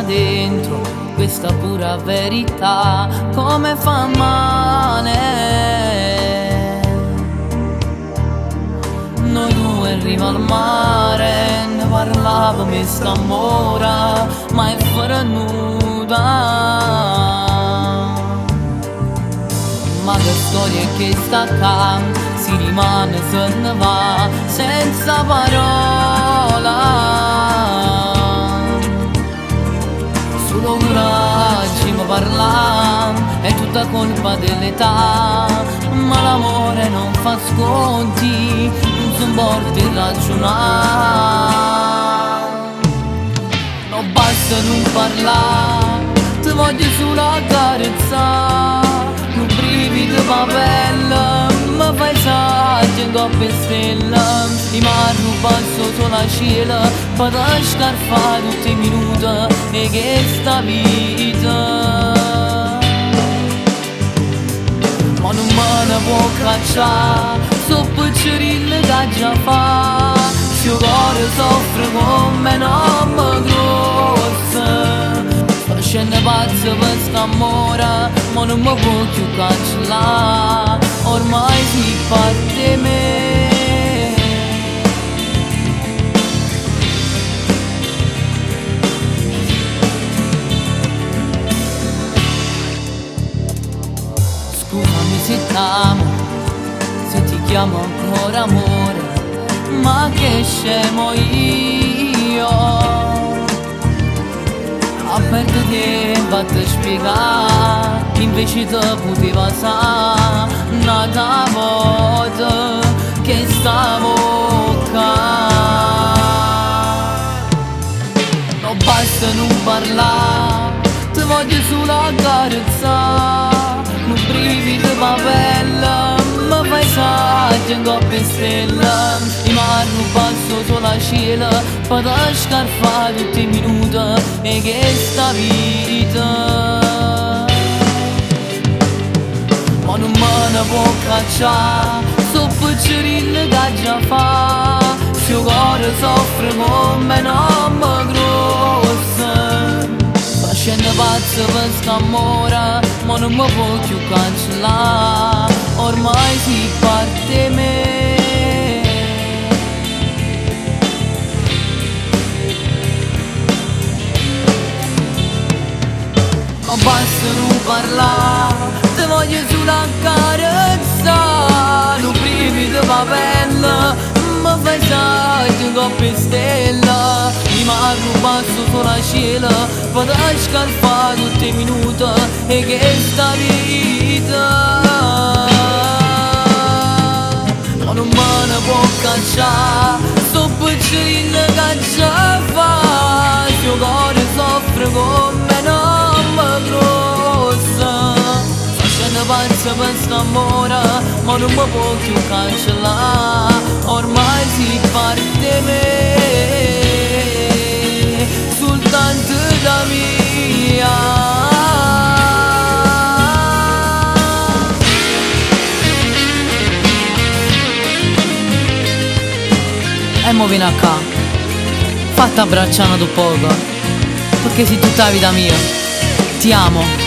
porta dentro questa pura verità, come fa male. Noi due in riva al mare, ne parlavamo e st'amora, ma è fuori nuda. Ma che storia che sta qua, si rimane se ne va senza parola. Solo coraggio mi parla, è tutta colpa dell'età, ma l'amore non fa sconti, non si porta a ragionare. Non basta non parlare, ti voglio solo accarezzare. Un brivido pa pelle, mi fai saggio in coppia e stelle. Mi rubato sotto la cielo, per te scarfare tutti i minuti e che sta vita. Ma non me ne può cacciare, so piccerino che già fa. Se il cuore soffre come non mi grossa, scende pazzo per st'amore, ma non mi può più cancellare, ormai si parte me. Scusami se t'amo, se ti chiamo ancora amore, ma che scemo io. A perdere tempo a te spiegare, invece te poteva sa nata volta che stavo qua. Non basta non parlare, ti voglio solo accarezzare. Non brivido pa pelle, mi fai saggio in coppia e stelle. Mi rubato sotto la cielo, per te scarfare tutti i minuti e che sta vita. Ma non me ne può cacciare, so piccerino che già fa. Se il cuore soffre come non mi grossa, scende pazzo per st'amore, ma non mi può più cancellare, ormai si parte me. Ma basta non parlare, ti voglio solo accarezzare. Un brivido pa pelle, mi fai saggio in coppia e stelle. Mi rubato sotto la cielo, per te scalfare tutti i minuti e che sta vita. Ma non me ne può cacciare, sto piccerino che già fa. Se il cuore soffre come non mi grossa, scende pazzo per st'amore, ma non mi può più cancellare, ormai si parte me. Soltanto da mia. E mo vieni a qua, fatta abbracciare dopo poco, perché sei tutta la vita mia, ti amo.